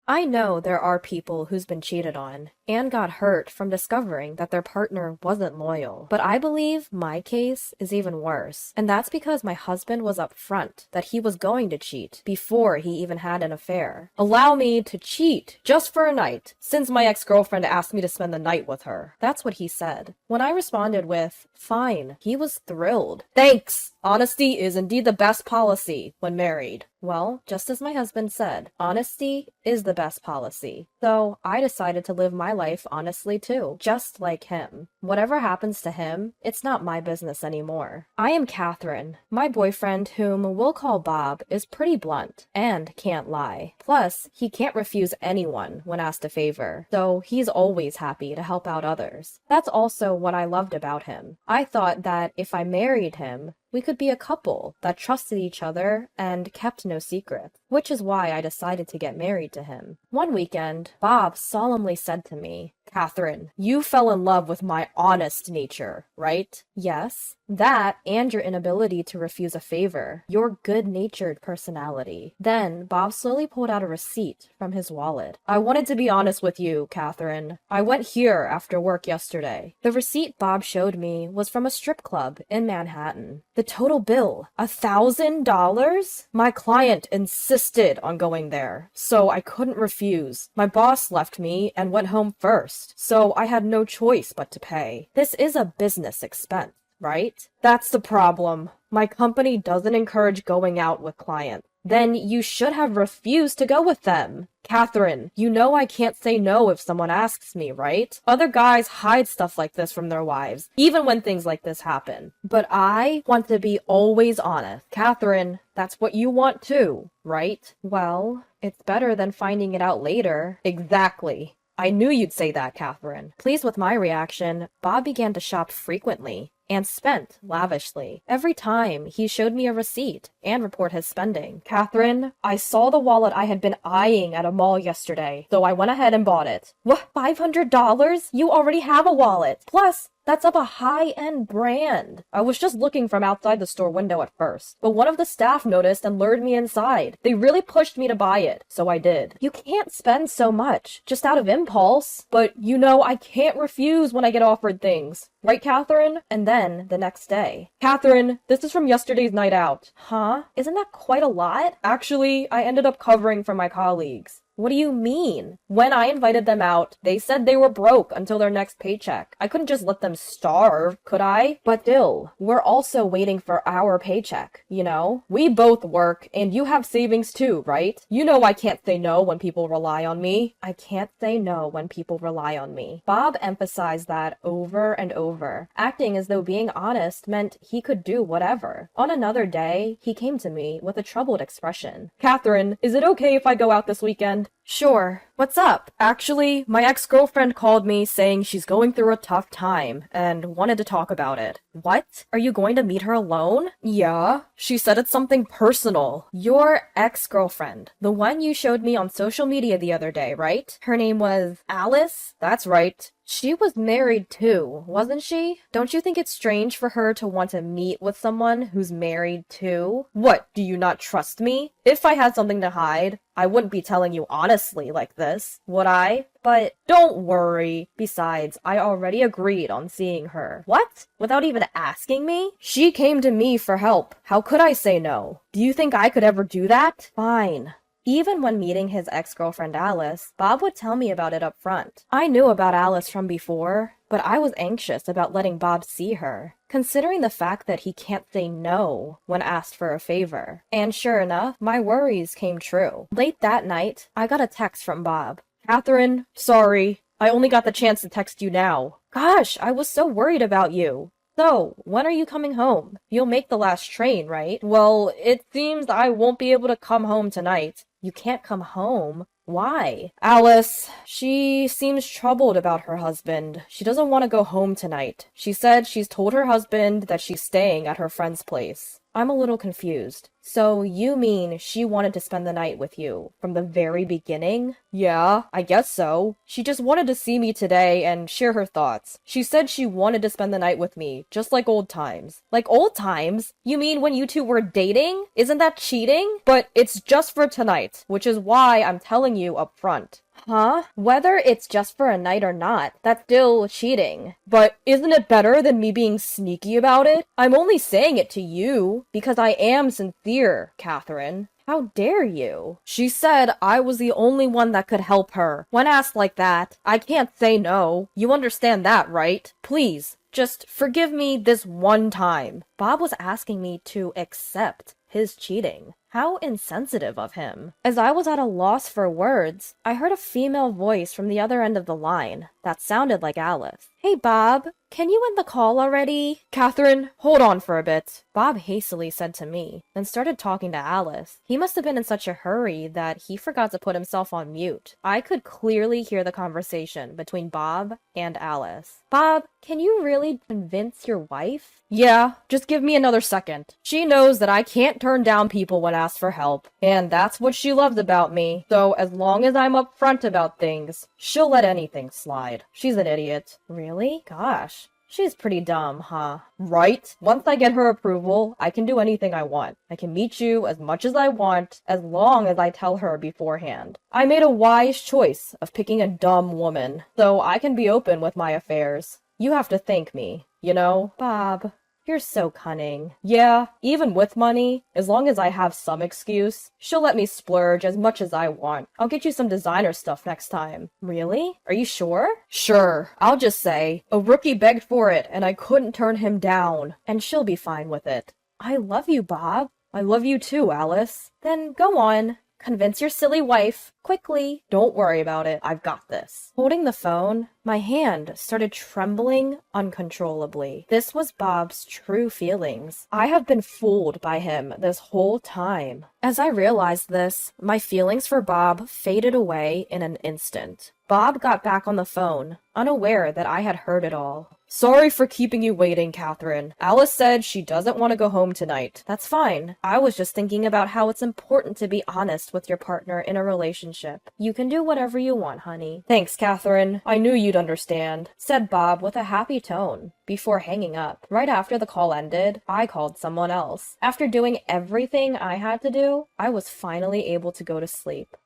I know there are people who's been cheated on and got hurt from discovering that their partner wasn't loyal. But I believe my case is even worse. And that's because my husband was upfront that he was going to cheat before he even had an affair. Allow me to cheat just for a night, since my ex-girlfriend asked me to spend the night with her. That's what he said. When I responded with, fine, he was thrilled. Thanks! Honesty is indeed the best policy when married. Well, just as my husband said, honesty is the best policy. So I decided to live my life honestly too, just like him. Whatever happens to him, it's not my business anymore. I am Catherine. My boyfriend, whom we'll call Bob, is pretty blunt and can't lie. Plus, he can't refuse anyone when asked a favor, so he's always happy to help out others. That's also what I loved about him. I thought that if I married him, we could be a couple that trusted each other and kept no secrets, which is why I decided to get married to him. One weekend, Bob solemnly said to me, Catherine, you fell in love with my honest nature, right? Yes. That and your inability to refuse a favor, your good-natured personality. Then Bob slowly pulled out a receipt from his wallet. I wanted to be honest with you, Catherine. I went here after work yesterday. The receipt Bob showed me was from a strip club in Manhattan. The total bill, $1,000? My client insisted on going there, so I couldn't refuse. My boss left me and went home first, so I had no choice but to pay. This is a business expense, right? That's the problem. My company doesn't encourage going out with clients. Then you should have refused to go with them. Catherine, you know I can't say no if someone asks me, right? Other guys hide stuff like this from their wives, even when things like this happen. But I want to be always honest. Catherine, that's what you want too, right? Well, it's better than finding it out later. Exactly. I knew you'd say that, Catherine. Pleased with my reaction, Bob began to shop frequently and spent lavishly. Every time, he showed me a receipt and report his spending. Catherine, I saw the wallet I had been eyeing at a mall yesterday, so I went ahead and bought it. What, $500? You already have a wallet. Plus, that's of a high-end brand. I was just looking from outside the store window at first, but one of the staff noticed and lured me inside. They really pushed me to buy it, so I did. You can't spend so much, just out of impulse. But you know, I can't refuse when I get offered things. Right, Catherine? And then, the next day. Catherine, this is from yesterday's night out. Huh? Isn't that quite a lot? Actually, I ended up covering for my colleagues. What do you mean? When I invited them out, they said they were broke until their next paycheck. I couldn't just let them starve, could I? But still, we're also waiting for our paycheck, you know? We both work, and you have savings too, right? You know I can't say no when people rely on me. I can't say no when people rely on me. Bob emphasized that over and over, acting as though being honest meant he could do whatever. On another day, he came to me with a troubled expression. Catherine, is it okay if I go out this weekend? Sure. What's up? Actually, my ex-girlfriend called me saying she's going through a tough time and wanted to talk about it. What? Are you going to meet her alone? Yeah. She said it's something personal. Your ex-girlfriend. The one you showed me on social media the other day, right? Her name was Alice? That's right. She was married too, wasn't she? Don't you think it's strange for her to want to meet with someone who's married too? What, do you not trust me? If I had something to hide, I wouldn't be telling you honestly like this, would I? But don't worry. Besides, I already agreed on seeing her. What? Without even asking me? She came to me for help. How could I say no? Do you think I could ever do that? Fine. Even when meeting his ex-girlfriend Alice, Bob would tell me about it up front. I knew about Alice from before, but I was anxious about letting Bob see her, considering the fact that he can't say no when asked for a favor. And sure enough, my worries came true. Late that night, I got a text from Bob. Catherine, sorry, I only got the chance to text you now. Gosh, I was so worried about you. So, when are you coming home? You'll make the last train, right? Well, it seems I won't be able to come home tonight. You can't come home? Why? Alice, she seems troubled about her husband. She doesn't want to go home tonight. She said she's told her husband that she's staying at her friend's place. I'm a little confused. So you mean she wanted to spend the night with you from the very beginning? Yeah, I guess so. She just wanted to see me today and share her thoughts. She said she wanted to spend the night with me, just like old times. Like old times? You mean when you two were dating? Isn't that cheating? But it's just for tonight, which is why I'm telling you up front. Huh? Whether it's just for a night or not, that's still cheating. But isn't it better than me being sneaky about it? I'm only saying it to you because I am sincere, Catherine. How dare you? She said I was the only one that could help her. When asked like that, I can't say no. You understand that, right? Please, just forgive me this one time. Bob was asking me to accept his cheating. How insensitive of him. As I was at a loss for words, I heard a female voice from the other end of the line that sounded like Alice. Hey, Bob, can you end the call already? Catherine, hold on for a bit, Bob hastily said to me, then started talking to Alice. He must have been in such a hurry that he forgot to put himself on mute. I could clearly hear the conversation between Bob and Alice. Bob, can you really convince your wife? Yeah, just give me another second. She knows that I can't turn down people when asked for help, and that's what she loves about me. So as long as I'm upfront about things, she'll let anything slide. She's an idiot. Really? Gosh. She's pretty dumb, huh? Right? Once I get her approval, I can do anything I want. I can meet you as much as I want, as long as I tell her beforehand. I made a wise choice of picking a dumb woman, so I can be open with my affairs. You have to thank me, you know? Bob, you're so cunning. Yeah, even with money, as long as I have some excuse, she'll let me splurge as much as I want. I'll get you some designer stuff next time. Really? Are you sure? Sure. I'll just say, a rookie begged for it and I couldn't turn him down. And she'll be fine with it. I love you, Bob. I love you too, Alice. Then go on. Convince your silly wife. Quickly. Don't worry about it. I've got this. Holding the phone, my hand started trembling uncontrollably. This was Bob's true feelings. I have been fooled by him this whole time. As I realized this, my feelings for Bob faded away in an instant. Bob got back on the phone, unaware that I had heard it all. Sorry for keeping you waiting, Catherine. Alice said she doesn't want to go home tonight. That's fine. I was just thinking about how it's important to be honest with your partner in a relationship. You can do whatever you want, honey. Thanks, Catherine. I knew you'd understand, said Bob with a happy tone, before hanging up. Right after the call ended, I called someone else. After doing everything I had to do, I was finally able to go to sleep.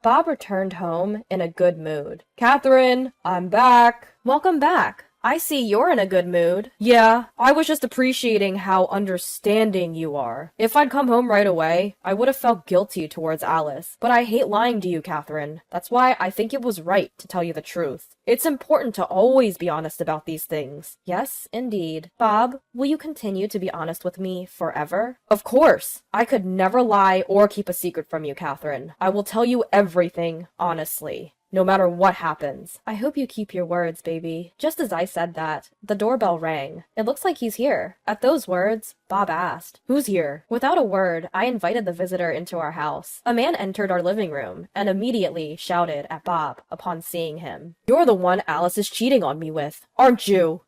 Bob returned home in a good mood. Catherine, I'm back. Welcome back. I see you're in a good mood. Yeah, I was just appreciating how understanding you are. If I'd come home right away, I would have felt guilty towards Alice. But I hate lying to you, Catherine. That's why I think it was right to tell you the truth. It's important to always be honest about these things. Yes, indeed. Bob, will you continue to be honest with me forever? Of course. I could never lie or keep a secret from you, Catherine. I will tell you everything, honestly. No matter what happens. I hope you keep your words, baby. Just as I said that, the doorbell rang. It looks like he's here. At those words, Bob asked, "Who's here?" Without a word, I invited the visitor into our house. A man entered our living room and immediately shouted at Bob upon seeing him. "You're the one Alice is cheating on me with, aren't you?"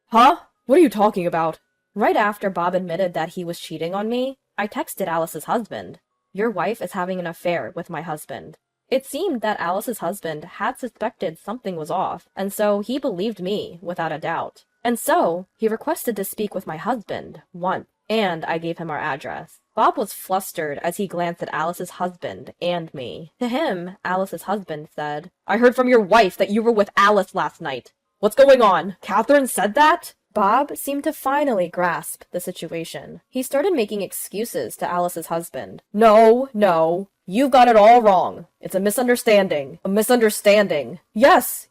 Huh? What are you talking about? Right after Bob admitted that he was cheating on me, I texted Alice's husband. Your wife is having an affair with my husband. It seemed that Alice's husband had suspected something was off, and so he believed me without a doubt. And so, he requested to speak with my husband once, and I gave him our address. Bob was flustered as he glanced at Alice's husband and me. To him, Alice's husband said, "I heard from your wife that you were with Alice last night. What's going on? Catherine said that?" Bob seemed to finally grasp the situation. He started making excuses to Alice's husband. No. You've got it all wrong. It's a misunderstanding. A misunderstanding. Yes.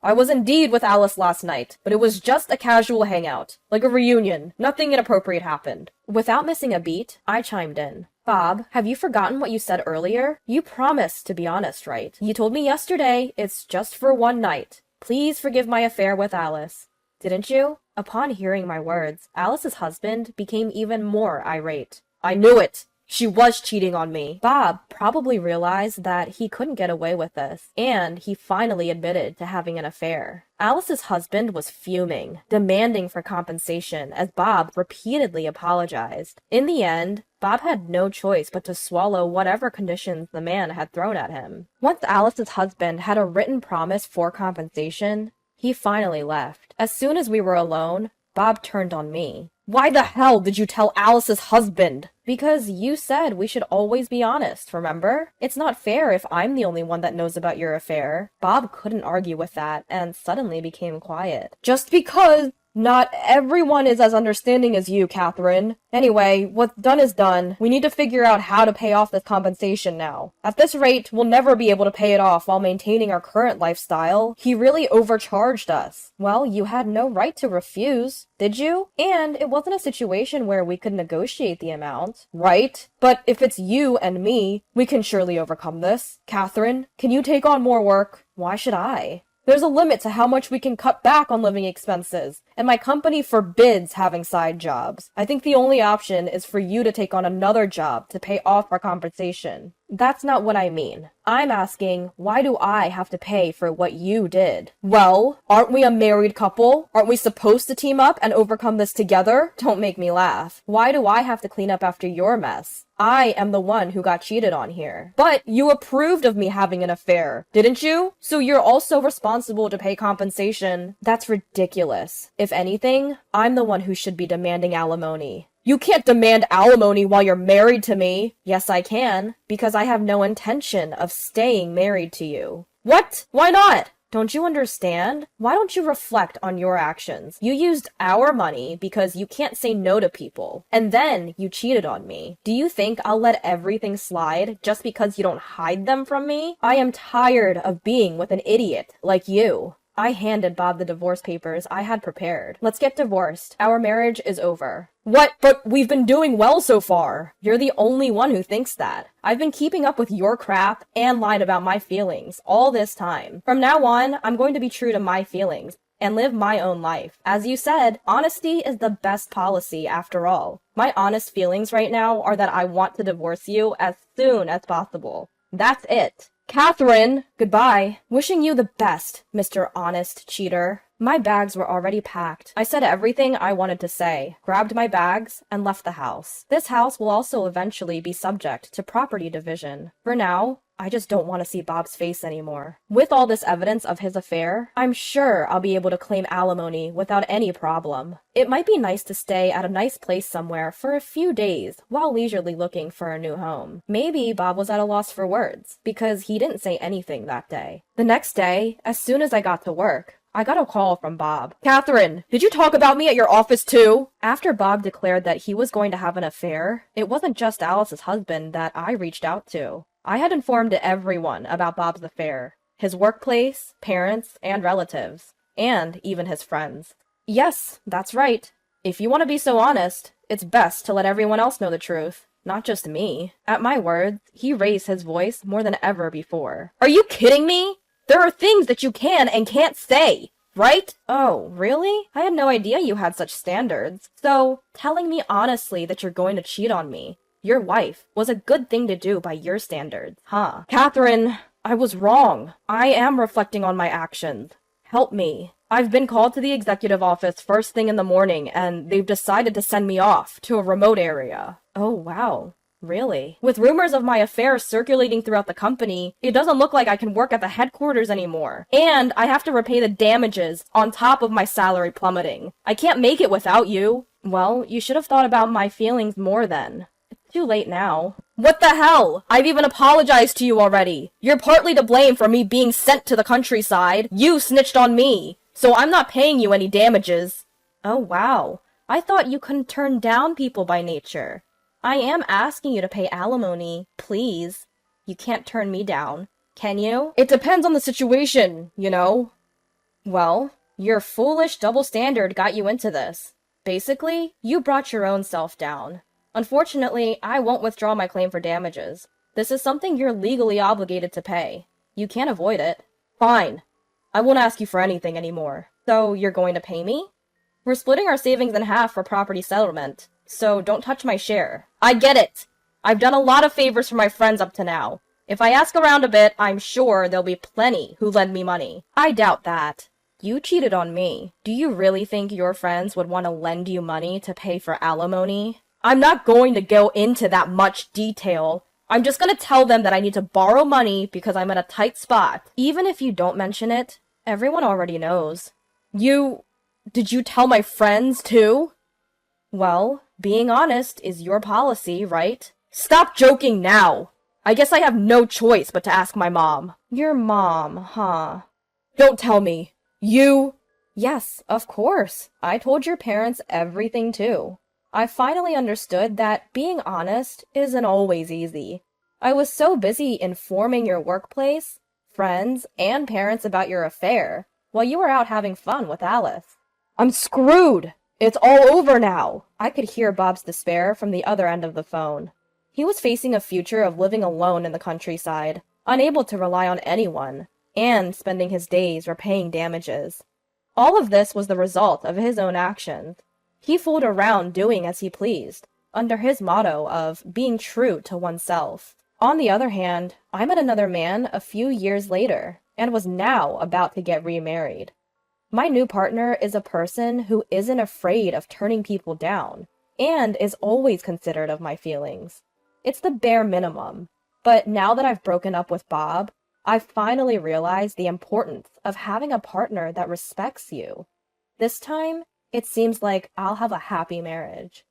I was indeed with Alice last night, but it was just a casual hangout. Like a reunion. Nothing inappropriate happened. Without missing a beat, I chimed in. Bob, have you forgotten what you said earlier? You promised to be honest, right? You told me yesterday it's just for one night. Please forgive my affair with Alice. Didn't you? Upon hearing my words, Alice's husband became even more irate. I knew it! She was cheating on me. Bob probably realized that he couldn't get away with this, and he finally admitted to having an affair. Alice's husband was fuming, demanding for compensation as Bob repeatedly apologized. In the end, Bob had no choice but to swallow whatever conditions the man had thrown at him. Once Alice's husband had a written promise for compensation, he finally left. As soon as we were alone, Bob turned on me. Why the hell did you tell Alice's husband? Because you said we should always be honest, remember? It's not fair if I'm the only one that knows about your affair. Bob couldn't argue with that and suddenly became quiet. Just because not everyone is as understanding as you, Catherine. Anyway, what's done is done. We need to figure out how to pay off this compensation now. At this rate, we'll never be able to pay it off while maintaining our current lifestyle. He really overcharged us. Well, you had no right to refuse, did you? And it wasn't a situation where we could negotiate the amount, right? But if it's you and me, we can surely overcome this. Catherine, can you take on more work? Why should I? There's a limit to how much we can cut back on living expenses, and my company forbids having side jobs. I think the only option is for you to take on another job to pay off our compensation. That's not what I mean. I'm asking, why do I have to pay for what you did? Well, aren't we a married couple? Aren't we supposed to team up and overcome this together? Don't make me laugh. Why do I have to clean up after your mess? I am the one who got cheated on here. But you approved of me having an affair, didn't you? So you're also responsible to pay compensation. That's ridiculous. If anything, I'm the one who should be demanding alimony. You can't demand alimony while you're married to me. Yes, I can, because I have no intention of staying married to you. What? Why not? Don't you understand? Why don't you reflect on your actions? You used our money because you can't say no to people. And then you cheated on me. Do you think I'll let everything slide just because you don't hide them from me? I am tired of being with an idiot like you. I handed Bob the divorce papers I had prepared. Let's get divorced. Our marriage is over. What? But we've been doing well so far. You're the only one who thinks that. I've been keeping up with your crap and lied about my feelings all this time. From now on, I'm going to be true to my feelings and live my own life. As you said, honesty is the best policy after all. My honest feelings right now are that I want to divorce you as soon as possible. That's it. Catherine, goodbye. Wishing you the best, Mr. Honest Cheater. My bags were already packed. I said everything I wanted to say, grabbed my bags, and left the house. This house will also eventually be subject to property division. For now, I just don't want to see Bob's face anymore. With all this evidence of his affair, I'm sure I'll be able to claim alimony without any problem. It might be nice to stay at a nice place somewhere for a few days while leisurely looking for a new home. Maybe Bob was at a loss for words, because he didn't say anything that day. The next day, as soon as I got to work, I got a call from Bob. Catherine, did you talk about me at your office too? After Bob declared that he was going to have an affair, it wasn't just Alice's husband that I reached out to. I had informed everyone about Bob's affair, his workplace, parents, and relatives, and even his friends. Yes, that's right. If you want to be so honest, it's best to let everyone else know the truth, not just me. At my words, he raised his voice more than ever before. Are you kidding me? There are things that you can and can't say, right? Oh, really? I had no idea you had such standards. So, telling me honestly that you're going to cheat on me, your wife, was a good thing to do by your standards, huh? Catherine, I was wrong. I am reflecting on my actions. Help me. I've been called to the executive office first thing in the morning, and they've decided to send me off to a remote area. Oh, wow. Really? With rumors of my affair circulating throughout the company, it doesn't look like I can work at the headquarters anymore. And I have to repay the damages on top of my salary plummeting. I can't make it without you. Well, you should have thought about my feelings more then. It's too late now. What the hell? I've even apologized to you already. You're partly to blame for me being sent to the countryside. You snitched on me. So I'm not paying you any damages. Oh, wow. I thought you couldn't turn down people by nature. I am asking you to pay alimony, please. You can't turn me down, can you? It depends on the situation, you know. Well, your foolish double standard got you into this. Basically, you brought your own self down. Unfortunately, I won't withdraw my claim for damages. This is something you're legally obligated to pay. You can't avoid it. Fine. I won't ask you for anything anymore. So, you're going to pay me? We're splitting our savings in half for property settlement. So don't touch my share. I get it. I've done a lot of favors for my friends up to now. If I ask around a bit, I'm sure there'll be plenty who lend me money. I doubt that. You cheated on me. Do you really think your friends would want to lend you money to pay for alimony? I'm not going to go into that much detail. I'm just gonna tell them that I need to borrow money because I'm in a tight spot. Even if you don't mention it, everyone already knows. Did you tell my friends too? Well, being honest is your policy, right? Stop joking now! I guess I have no choice but to ask my mom. Your mom, huh? Don't tell me. You... Yes, of course. I told your parents everything too. I finally understood that being honest isn't always easy. I was so busy informing your workplace, friends, and parents about your affair, while you were out having fun with Alice. I'm screwed! It's all over now! I could hear Bob's despair from the other end of the phone. He was facing a future of living alone in the countryside, unable to rely on anyone, and spending his days repaying damages. All of this was the result of his own actions. He fooled around doing as he pleased, under his motto of being true to oneself. On the other hand, I met another man a few years later, and was now about to get remarried. My new partner is a person who isn't afraid of turning people down, and is always considerate of my feelings. It's the bare minimum, but now that I've broken up with Bob, I've finally realized the importance of having a partner that respects you. This time, it seems like I'll have a happy marriage.